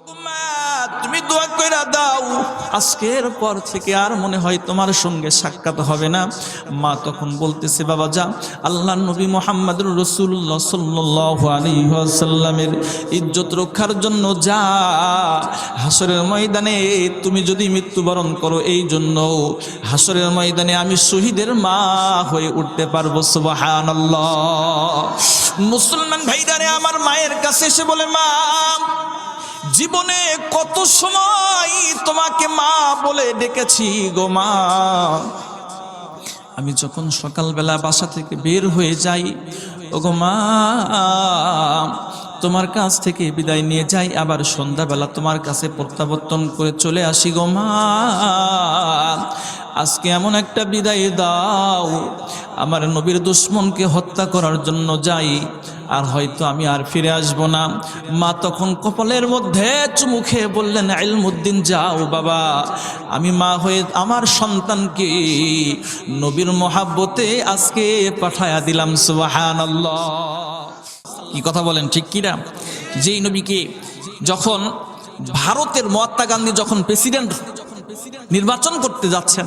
তুমি দোয়া কইরা দাও, আজকের পর থেকে আর মনে হয় তোমার সঙ্গে সাক্ষাৎ হবে না। মা তখন বলতেছে, বাবা যা, আল্লাহর নবী মুহাম্মদুর রাসূলুল্লাহ সাল্লাল্লাহু আলাইহি ওয়াসাল্লামের ইজ্জত রক্ষার জন্য যা। হাসরের ময়দানে তুমি যদি মৃত্যুবরণ করো, এই জন্য হাসরের ময়দানে আমি শহীদের মা হয়ে উঠতে পারবো। সুবহানাল্লাহ। মুসলমান ভাইরারে আমার মায়ের কাছে এসে বলে, মা জীবনে কত সময় তোমাকে মা বলে ডেকেছি গো মা। আমি যখন সকালবেলা বাসা থেকে বের হয়ে যাই, ওগো মা তোমার কাছ থেকে বিদায় নিয়ে যাই, আবার সন্ধ্যাবেলা তোমার কাছে প্রত্যাবর্তন করে চলে আসি গো মা। আজকে এমন একটা বিদায় দাও, আমার নবীর দুশমনকে হত্যা করার জন্য যাই, আর হয়তো আমি আর ফিরে আসব না। মা তখন কপালের মধ্যে চুমু খেয়ে বললেন, ইলমুদ্দিন যাও বাবা, আমি মা হয়ে আমার সন্তানকে নবীর মহাব্বতে আজকে পাঠায়া দিলাম। সুবহানাল্লাহ। কি কথা বলেন, ঠিক কিনা? যেই নবীকে যখন ভারতের মহাত্মা গান্ধী যখন প্রেসিডেন্ট নির্বাচন করতে যাচ্ছেন,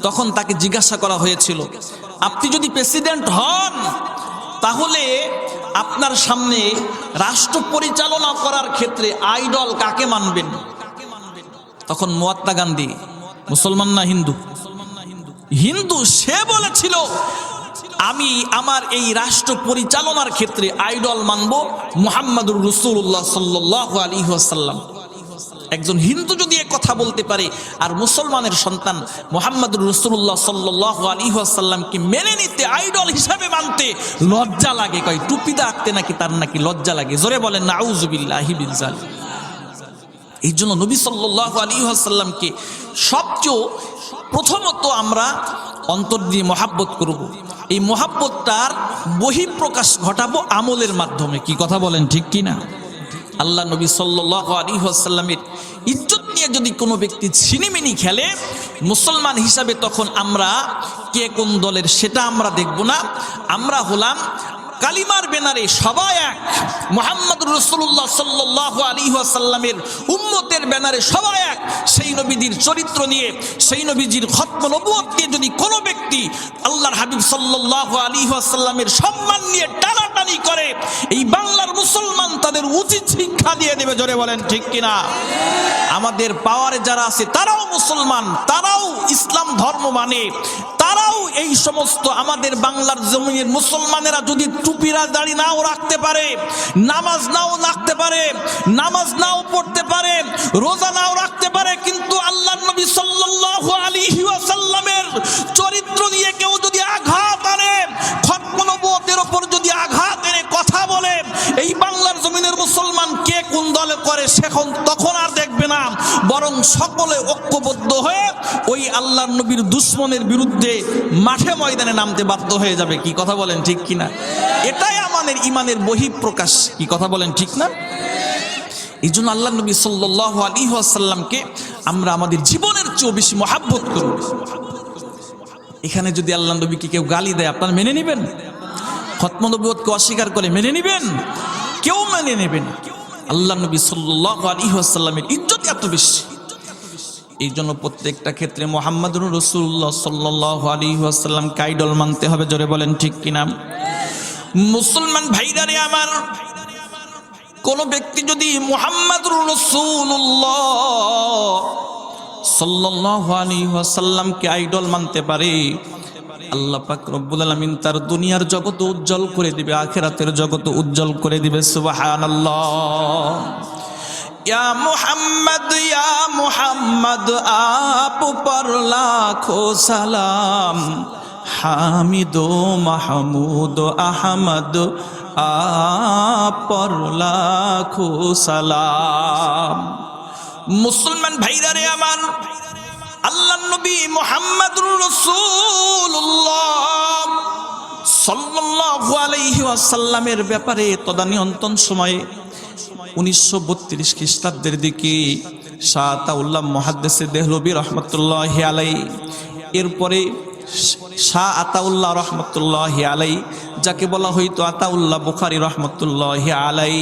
তখন তাকে জিজ্ঞাসা করা হয়েছিল, আপনি যদি প্রেসিডেন্ট হন তাহলে আপনার সামনে রাষ্ট্র পরিচালনা করার ক্ষেত্রে আইডল কাকে মানবেন? তখন মহাত্মা গান্ধী, মুসলমান না হিন্দু? হিন্দু। সে বলেছিল, আমি আমার এই রাষ্ট্র পরিচালনার ক্ষেত্রে আইডল মানব মুহাম্মদুর রাসূলুল্লাহ সাল্লাল্লাহু আলাইহি ওয়াসাল্লাম। একজন হিন্দু যদি এ কথা বলতে পারে, আর মুসলমানের সন্তান মুহাম্মদুর রাসূলুল্লাহ সাল্লাল্লাহু আলাইহি ওয়াসাল্লামকে মেনে নিতে, আইডল হিসাবে মানতে লজ্জা লাগে। কয় টুপিদা আঁকতে নাকি তার নাকি লজ্জা লাগে। জোরে বলেন নাউযুবিল্লাহি মিন যালিক। এই জন্য নবী সাল্লাল্লাহু আলাইহি ওয়াসাল্লামকে সবচেয়ে প্রথমত আমরা অন্তর দিয়ে মহাব্বত করব। এই মহাব্বতটার বহিঃপ্রকাশ ঘটাবো আমলের মাধ্যমে। কি কথা বলেন, ঠিক কি না? আল্লাহ নবী সাল্লাল্লাহু আলাইহি ওয়াসাল্লামের ইজ্জত নিয়ে যদি কোনো ব্যক্তি ছিনিমিনি খেলে, মুসলমান হিসাবে তখন আমরা কে কোন দলের সেটা আমরা দেখব না। আমরা হলাম কালিমার ব্যানারে সবাই এক, মুহাম্মদুর রাসূলুল্লাহ সাল্লাল্লাহু আলাইহি ওয়াসাল্লামের উম্মতের ব্যানারে সবাই এক। সেই নবীজির চরিত্র নিয়ে, সেই নবীজির খতম নবুয়ত নিয়ে যদি কোনো ব্যক্তি আল্লাহর হাবিব সাল্লাল্লাহু আলাইহি ওয়াসাল্লামের সম্মান নিয়ে টানাটানি করে, এই বাংলার মুসলমান তাদের উচিত শিক্ষা দিয়ে দেবে। জোরে বলেন ঠিক কিনা? আমাদের পাওয়ারে যারা আছে তারাও মুসলমান, তারাও ইসলাম ধর্ম মানে, তারাও এই সমস্ত আমাদের বাংলার জমিনের মুসলমানেরা যদি টুপিরা দাড়ি নাও রাখতে পারে, নামাজ নাও রাখতে পারে, নামাজ নাও পড়তে পারে, রোজা নাও রাখতে পারে, কিন্তু আল্লাহর নবী সাল্লাল্লাহু আলাইহি ওয়াসাল্লামের চরিত্র নিয়ে কেউ যদি আঘাত আনে, খতম নবুয়তের উপর যদি আঘাত এনে কথা বলে, এই বাংলার জমিনের মুসলমান কে কোন দলে করে তখন আর দেখবে না, বরং সকলে ঐক্যবদ্ধ হয়ে ওই আল্লাহর নবীর দুশমনের বিরুদ্ধে মাঠে ময়দানে নামতে বাধ্য হয়ে যাবে। কি কথা বলেন, ঠিক কিনা? এটাই আমাদের ইমানের বহিঃপ্রকাশ। কি কথা বলেন, ঠিক না? এই জন্য আল্লাহ নবী সাল্লাল্লাহু আলাইহি ওয়াসাল্লামকে আমরা আমাদের জীবনের চেয়েও বেশি মহাব্বত করব। এখানে যদি আল্লাহ নবীকে কেউ গালি দেয়, আপনারা মেনে নেবেন? খতম নবুয়তকে অস্বীকার করে মেনে নেবেন? কেউ মেনে নেবেন? আল্লাহ নবী সাল্লাল্লাহু আলাইহি ওয়াসাল্লামের ইজ্জত এত বেশি। এই জন্য প্রত্যেকটা ক্ষেত্রে মুহাম্মদুর রাসূলুল্লাহ সাল্লাল্লাহু আলাইহি ওয়াসাল্লামকে আইডল মানতে হবে। জোরে বলেন ঠিক কিনা? মুসলমান ভাইরারে আমার, কোন ব্যক্তি যদি মুহাম্মদুর রাসূলুল্লাহ সাল্লাল্লাহু আলাইহি ওয়াসাল্লামকে আইডল মানতে পারে, আল্লাহ পাক রব্বুল আলামিন তার দুনিয়ার জগৎ উজ্জ্বল করে দিবে, আখিরাতের জগৎ উজ্জ্বল করে দিবে। সুবহানাল্লাহ। ইয়া মুহাম্মদ আপ পর লাখো সালাম, হামিদ মাহমুদ আহমদ আপ পর লাখো সালাম। মুসলমান ভাইরারে আমার, আল্লাহ নবী মুহাম্মদুর রাসূলুল্লাহ সাল্লাল্লাহু আলাইহি ওয়াসাল্লামের ব্যাপারে তদানীন্তন সময়ে 1932 খ্রিস্টাব্দের দিকে শাহ আতাউল্লাহ মুহাদ্দিস দেহলভী রহমাতুল্লাহি আলাইহি, এরপরে শাহ আতাউল্লাহ রহমতুল্লাহি আলাই, যাকে বলা হইতো আতাউল্লাহ বুখারী রহমতুল্লাহি আলাই,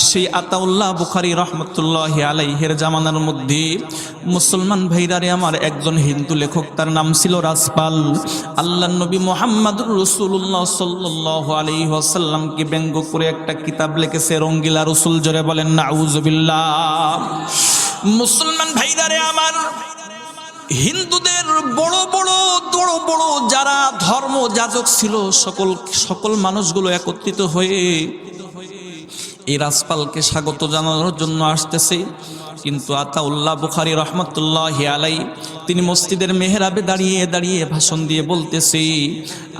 সেই আতাউল্লাহ বুখারী রহমতুল্লাহি আলাইহের জামানার মধ্যে মুসলমান ভাইরারে আমার একজন হিন্দু লেখক, তার নাম ছিল রাসপাল। আল্লাহর নবী মুহাম্মদুর রাসূলুল্লাহ সাল্লাল্লাহু আলাইহি ওয়াসাল্লামকে ব্যঙ্গ করে একটা কিতাব লিখেছে, রঙ্গিলা রসুল। জোরে বলেন নাউজুবিল্লাহ। মুসলমান ভাইরারে আমার, হিন্দুদের বড় বড় যারা ধর্ম যাজক ছিল, সকল মানুষগুলো একত্রিত হয়ে এই রাসপালকে স্বাগত জানানোর জন্য আসতেছে। কিন্তু আতাউল্লাহ বুখারী রহমতুল্লাহি আলাই তিনি মসজিদের মেহরাবে দাঁড়িয়ে ভাষণ দিয়ে বলতেছে,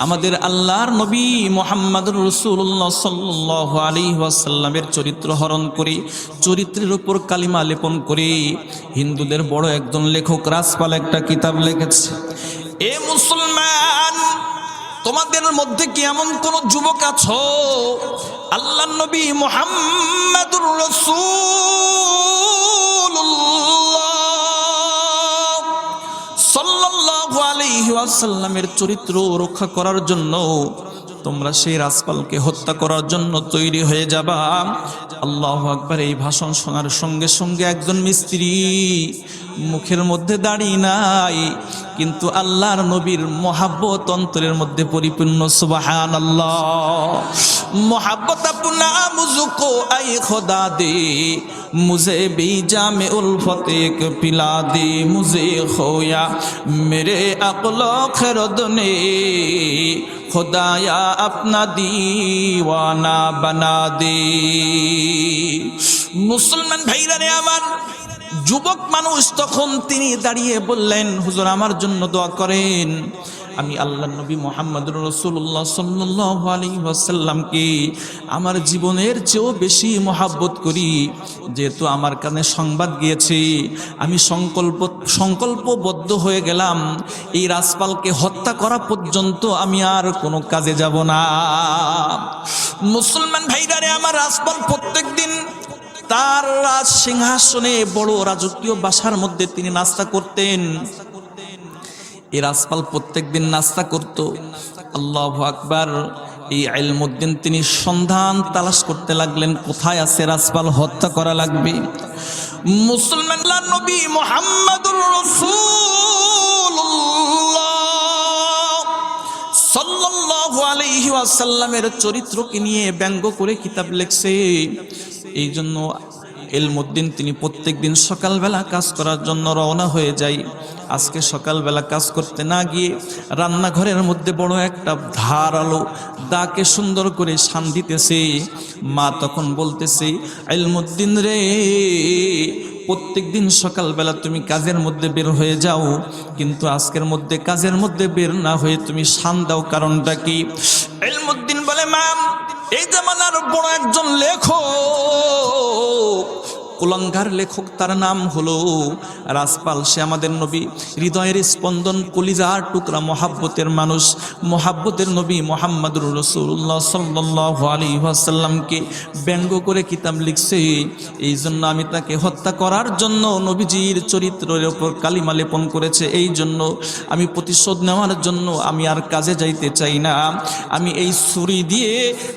আমাদের আল্লাহর নবী মুহাম্মদুর রাসূলুল্লাহ সাল্লাল্লাহু আলাইহি ওয়াসাল্লামের চরিত্র হরণ করে, চরিত্রের উপর কালিমা লেপন করে হিন্দুদের বড় একজন লেখক রাসপাল একটা কিতাব লিখেছে। এ মুসলমান, তোমাদের মধ্যে কি এমন কোন যুবক আছো, আল্লাহর নবী মুহাম্মদুর রাসূলুল্লাহ সাল্লাল্লাহু আলাইহি ওয়াসাল্লামের চরিত্র রক্ষা করার জন্য তোমরা সেই রাসপালকে হত্যা করার জন্য তৈরি হয়ে যাবা? আল্লাহু আকবার। এই ভাষণ শোনার সঙ্গে সঙ্গে একজন মিস্ত্রি মুখের মধ্যে দাড়ি নাই, কিন্তু আল্লাহর নবীর মোহাব্বত অন্তরের মধ্যে পরিপূর্ণ। সুবহানাল্লাহ। মোহাব্বত আপনা মুঝকো আই খোদা দে, মুঝে भी जामे उल्फत एक पिला दे, मुझे खोया मेरे अक्लो खरद ने, खुदाया अपना दीवाना बना दे। মুসলমান ভাইরা রে আমার, যুবক মানুষ তখন তিনি দাঁড়িয়ে বললেন, হুজুর আমার জন্য দোয়া করেন। আমি আল্লাহর নবী মুহাম্মদুর রাসূলুল্লাহ সাল্লাল্লাহু আলাইহি ওয়াসাল্লামকে আমার জীবনের চেয়েও বেশি মহব্বত করি। যেহেতু আমার কানে সংবাদ গিয়েছে, আমি সংকল্পবদ্ধ হয়ে গেলাম, এই রাসপালকে হত্যা করা পর্যন্ত আমি আর কোনো কাজে যাব না। মুসলমান ভাইরারে আমার, রাসপাল প্রত্যেক দিন তার রাজ সিংহাসনে বড় রাজকীয় বাসার মধ্যে তিনি নাস্তা করতেন। এই রাসপাল প্রত্যেক দিন নাস্তা করত। আল্লাহু আকবার। এই ইলমুদ্দিন তিনি সন্ধান তালাশ করতে লাগলেন, কোথায় আছে রাসপাল, হত্যা করা লাগবে। মুসলমান নবী মুহাম্মদুর রাসূলুল্লাহ সাল্লাল্লাহু আলাইহি ওয়াসাল্লামের চরিত্রকে নিয়ে ব্যঙ্গ করে কিতাব লিখছে। এই জন্য ইলমুদ্দিন তিনি প্রত্যেক দিন সকালবেলা কাজ করার জন্য রওনা হয়ে যায়। আজকে সকালবেলা কাজ করতে না গিয়ে রান্নাঘরের মধ্যে বড় একটা ধারালো দাকে সুন্দর করে শান দিতেছে। মা তখন বলতেছে, ইলমুদ্দিন রে, প্রত্যেক দিন সকালবেলা তুমি কাজের মধ্যে বের হয়ে যাও, কিন্তু আজকের মধ্যে কাজের মধ্যে বের না হয়ে তুমি শান দাও, কারণটা কি? ইলমুদ্দিন বলে, মা, এই জামানার বড় একজন লেখক, কুলাঙ্গার লেখক, তার নাম হলো রাসপাল। সে আমাদের নবী, হৃদয়ের স্পন্দন, কলিজার টুকরা, মহাব্বতের মানুষ, মহাব্বতের নবী মুহাম্মদুর রাসূলুল্লাহ সাল্লাল্লাহু আলাইহি ওয়াসাল্লামকে ব্যঙ্গ করে কিতাব লিখছে। এই জন্য আমি তাকে হত্যা করার জন্য, নবীজির চরিত্রের উপর কালিমা লেপন করেছে, এই জন্য আমি প্রতিশোধ নেওয়ার জন্য আমি আর কাজে যাইতে চাই না। আমি এই ছুরি দিয়ে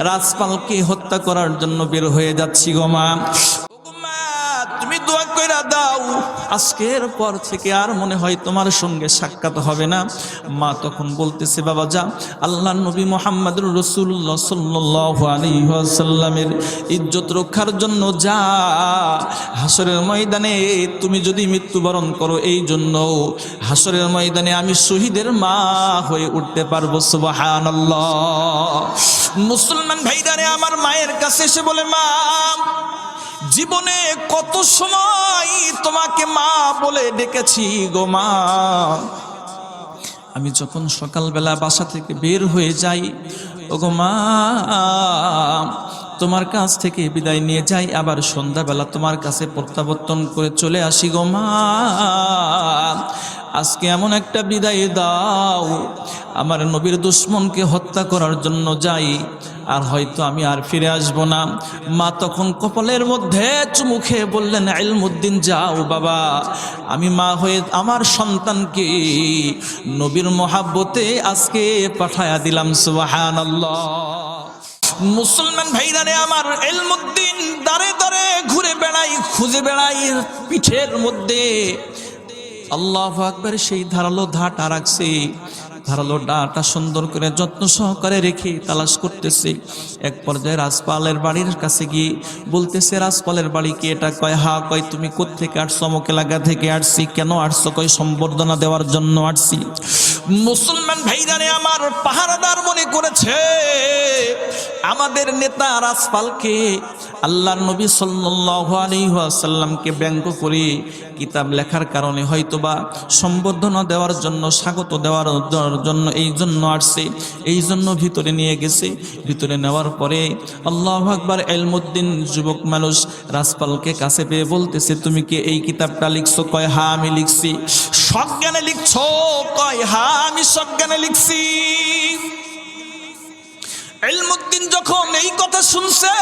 রাসপালকে হত্যা করার জন্য বের হয়ে যাচ্ছি গো মা। তুমি দোয়া কইরা দাও, আজকের পর থেকে আর মনে হয় তোমার সঙ্গে সাক্ষাৎ হবে না। মা তখন বলতেছে, বাবা যা, আল্লাহর নবী মুহাম্মদুর রাসূলুল্লাহ সাল্লাল্লাহু আলাইহি ওয়াসাল্লামের ইজ্জত রক্ষার জন্য যা। হাসরের ময়দানে তুমি যদি মৃত্যুবরণ করো, এই জন্য হাসরের ময়দানে আমি শহীদের মা হয়ে উঠতে পারবো। সুবহানাল্লাহ। মুসলমান ভাইরারে আমার, মায়ের কাছে এসে বলে, মা, জীবনে কত সময় তোমাকে মা বলে ডেকেছি গো মা। আমি যখন সকালবেলা বাসা থেকে বের হয়ে যাই, ওগো মা, তোমার কাছ থেকে বিদায় নিয়ে যাই, আবার সন্ধ্যাবেলা তোমার কাছে প্রত্যাবর্তন করে চলে আসি গো মা। আজকে এমন একটা বিদায় দাও, আমার নবীর দুশমনকে হত্যা করার জন্য যাই, আর হয়তো আমি আর ফিরে আসবো না। মা তখন কপালের মধ্যে চুমু খেয়ে বললেন, ইলমুদ্দিন যাও বাবা, আমি মা হয়ে আমার সন্তানকে নবীর মহাব্বতে আজকে পাঠায়া দিলাম। সুবহানাল্লাহ। মুসলমান ভাইরারে আমার, ইলমুদ্দিন দাঁড়ে দাঁড়ে ঘুরে বেড়াই, খুঁজে বেড়াই পিঠের মধ্যে আল্লাহু আকবার সেই ধারালো ধাটা রাখছে। ধারালো ডাটা সুন্দর করে যত্ন সহকারে রেখে তালাশ করতেছে। এক পর্যায়ে রাজপালের বাড়ির কাছে গিয়ে বলতেছে, রাজপালের বাড়ি কি এটা? কয় হা। কয় তুমি কোত্থেকে আসছো? অমুক এলাকা থেকে আসছি। কেন আসছো? কয় সম্বর্ধনা দেওয়ার জন্য আসছি। মুসলমান ভাইরারে আমার, পাহারাদার মনে করেছে আমাদের নেতা রাজপালকে আল্লাহর নবী সাল্লাল্লাহু আলাইহি ওয়াসাল্লামকে ব্যঙ্গ করে কিতাব লেখার কারণে হয়তোবা সম্বর্ধনা দেওয়ার জন্য, স্বাগত দেওয়ার জন্য এই জন্য আসছে। এই জন্য ভিতরে নিয়ে গেছে। ভিতরে নেওয়ার পরে আল্লাহু আকবার, ইলমুদ্দিন যুবক মানুষ রাজপালকে কাছে পেয়ে বলতেছে, তুমি কি এই কিতাবটা লিখছো? কয় হ্যাঁ আমি লিখছি। সজ্ঞানে লিখছো? কয় হ্যাঁ আমি সজ্ঞানে লিখছি। ইলমুদ্দিন যখন এই কথা শুনছে,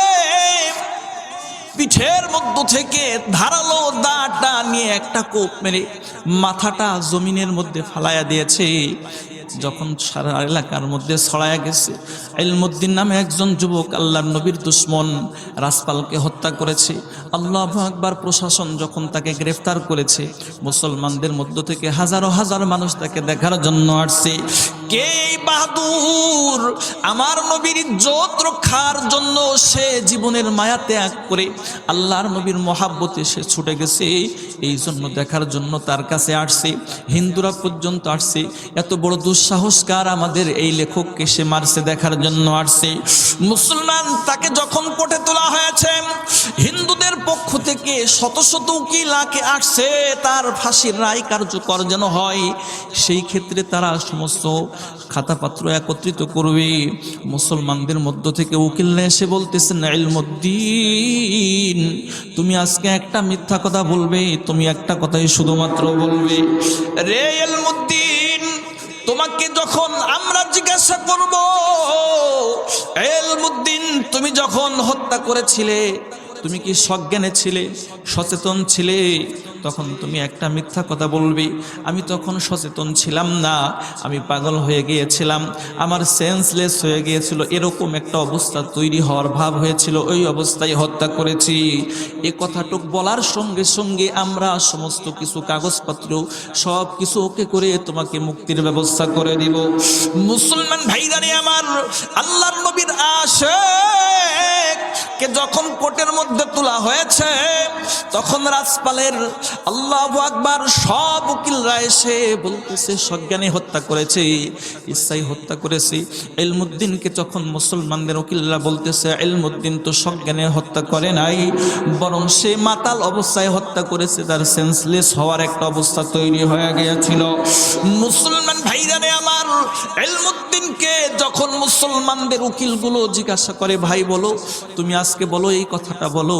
পিঠের মধ্য থেকে ধারালো দাঁতটা নিয়ে একটা কোপ মেরে মাথাটা জমিনের মধ্যে ফালাইয়া দিয়েছে। যখন সারা এলাকার মধ্যে ছড়ায়া গেছে, ইলমুদ্দিন নামে একজন যুবক আল্লাহর নবীর দুশমন রাজপালকে হত্যা করেছে। আল্লাহু আকবার। প্রশাসন যখন তাকে গ্রেফতার করেছে, মুসলমানদের মধ্য থেকে হাজারো হাজার মানুষ তাকে দেখার জন্য আসছে। কে বাহাদুর? আমার নবীর ইজ্জত রক্ষার জন্য সে জীবনের মায়া ত্যাগ করে আল্লাহর নবীর মহাব্বতে সে ছুটে গেছে। এই জন্য দেখার জন্য তার কাছে আসছে। হিন্দুরা পর্যন্ত আসছে। এত বড় দুঃসাহসকার আমাদের এই লেখককে সে মারছে দেখার জন্য আসছে। মুসলমান তাকে যখন কোর্টে তোলা হয়েছে, হিন্দুদের পক্ষ থেকে শত শত উকিল আসছে তার ফাঁসির রায় কার্যকর যেন হয়। সেই ক্ষেত্রে তারা সমস্ত খাতাপত্র একত্রিত করবে। মুসলমানদের মধ্য থেকে উকিলরা এসে বলতেছেন, ইলমুদ্দিন তুমি আজকে একটা মিথ্যা কথা বলবে, তুমি একটা কথাই শুধুমাত্র বলবে। রে ইলমুদ্দিন, তোমাকে যখন আমরা জিজ্ঞাসা করব, ইলমুদ্দিন তুমি যখন হত্যা করেছিলে, তুমি কি সজ্ঞানে ছিলে, সচেতন ছিলে? তখন তুমি একটা মিথ্যা কথা বলবে। আমি তখন সচেতন ছিলাম না, আমি পাগল হয়ে গিয়েছিলাম, আমার সেন্সলেস হয়ে গিয়েছিল, এরকম একটা অবস্থা তৈরি হওয়ার ভাব হয়েছিল, ওই অবস্থায় হত্যা করেছি। এ কথাটুক বলার সঙ্গে সঙ্গে আমরা সমস্ত কিছু কাগজপত্র সব কিছু ওকে করে তোমাকে মুক্তির ব্যবস্থা করে দিব। মুসলমান ভাইরারে আমার, আল্লাহর নবীর আশিক কে যখন কোর্টের মধ্যে তোলা হয়েছে, তখন রাজপালের আল্লাহু আকবার সব উকিলরা এসে বলতেছে সজ্ঞানে হত্যা করেছে, ইচ্ছাই হত্যা করেছে। ইলমুদ্দিনকে যখন মুসলমানদের উকিলরা বলতেছে ইলমুদ্দিন তো সজ্ঞানে হত্যা করে নাই, বরং সে মাতাল অবস্থায় হত্যা করেছে, তার সেন্সলেস হওয়ার একটা অবস্থা তৈরি হয়ে গিয়েছিল। মুসলমান ভাইরানে আমার, ইলমুদ্দিনকে যখন মুসলমানদের উকিলগুলো জিজ্ঞাসা করে, ভাই বলো, তুমি আজকে বলো, এই কথাটা বলো,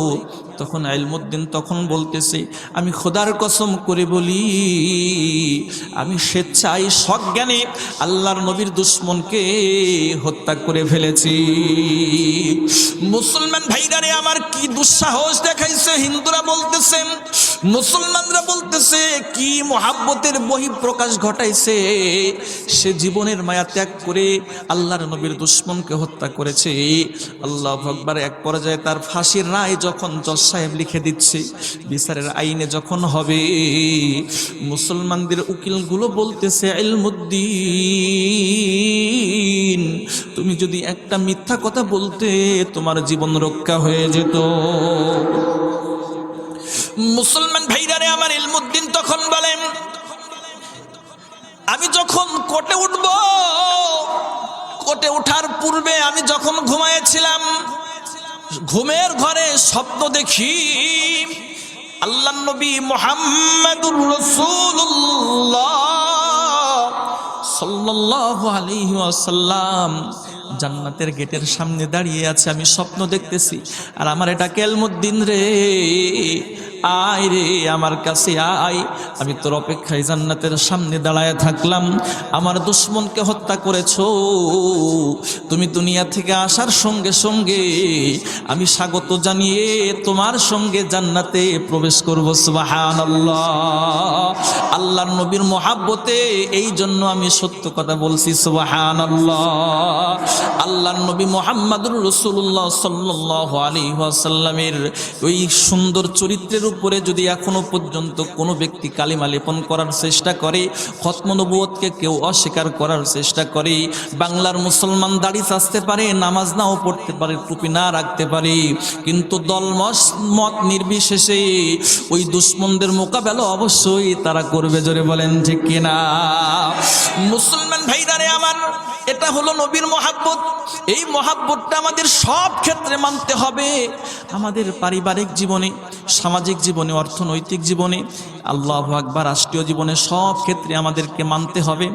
তখন ইলমুদ্দিন তখন বলতেছে, আমি খোদার কসম করে বলি, আমি স্বেচ্ছায় সজ্ঞানে আল্লাহর নবীর দুশমনকে হত্যা করে ফেলেছি। মুসলমান ভাইরারে আমার, কি দুঃসাহস দেখাইছে! হিন্দুরা বলতেছে, মুসলমানরা বলতেছে, কি মহাব্বতের বহিঃপ্রকাশ ঘটাইছে! সে জীবনের মায়া ত্যাগ করে আল্লাহর নবীর দুশমনকে হত্যা করেছে। আল্লাহু আকবার। এক পর্যায়ে তার ফাঁসির রায় যখন জজ সাহেব লিখে দিচ্ছে, বিচারের আইনে যখন হবে, মুসলমানদের উকিলগুলো বলতেছে, ইলমুদ্দিন তুমি যদি একটা মিথ্যা কথা বলতে, তোমার জীবন রক্ষা হয়ে যেত। মুসলমান ভাইরারে আমার, ইলমুদ্দিন তখন বলেন, আমি যখন কোর্টে উঠব, কোর্টে ওঠার পূর্বে আমি যখন ঘুমায়েছিলাম, ঘুমের ঘরে স্বপ্ন দেখি আল্লাহর নবী মুহাম্মাদুর রাসূলুল্লাহ সাল্লাল্লাহু আলাইহি ওয়াসাল্লাম জান্নাতের গেটের সামনে দাঁড়িয়ে আছে, আমি স্বপ্ন দেখতেছি। আর আমার এটা কেলমুদ্দিন রে, আয় রে আমার কাছে আয়, আমি তোর অপেক্ষায় জান্নাতের সামনে দাঁড়ায় থাকলাম। আমার দুশমনকে হত্যা করেছো, তুমি দুনিয়া থেকে আসার সঙ্গে সঙ্গে আমি স্বাগত জানিয়ে তোমার সঙ্গে জান্নাতে প্রবেশ করব। সুবহানাল্লাহ। আল্লাহর নবীর মহাব্বতে এই জন্য আমি সত্য কথা বলছি। সুবহানাল্লাহ। আল্লাহর নবী মুহাম্মদুর রাসূলুল্লাহ সাল্লাল্লাহু আলাইহি ওয়াসাল্লামের ওই সুন্দর চরিত্রের উপরে যদি এখনো পর্যন্ত কোনো ব্যক্তি কালিমা লেপন করার চেষ্টা করে, খতম নবুয়তকে কেউ অস্বীকার করার চেষ্টা করে, বাংলার মুসলমান দাড়ি চাচতে পারে, নামাজ নাও পড়তে পারে, টুপি না রাখতে পারে, কিন্তু মত নির্বিশেষে ওই দুশমনদের মোকাবেলা অবশ্যই তারা করবে। জোরে বলেন ঠিক কিনা? মুসলমান ভাইদারে আমার, এটা হলো নবীর মহাব্বত। এই মহাব্বতটা আমাদের সব ক্ষেত্রে মানতে হবে। আমাদের পারিবারিক জীবনে, সামাজিক জীবনে, অর্থনৈতিক জীবনে, আল্লাহু আকবার, রাষ্ট্রীয় জীবনে, সব ক্ষেত্রে আমাদেরকে মানতে হবে।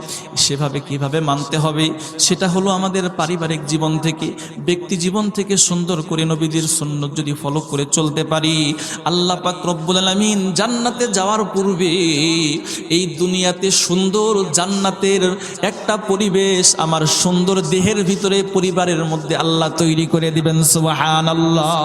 সেভাবে কিভাবে মানতে হবে? সেটা হলো আমাদের পারিবারিক জীবন থেকে, ব্যক্তি জীবন থেকে সুন্দর করে নবীদের সুন্নাত যদি ফলো করে চলতে পারি, আল্লাহ পাক রব্বুল আলামিন জান্নাতে যাওয়ার পূর্বে এই দুনিয়াতে সুন্দর জান্নাতের একটা পরিবেশ আমার সুন্দর দেহের ভিতরে, পরিবারের মধ্যে আল্লাহ তৈরি করে দিবেন। সুবহানাল্লাহ।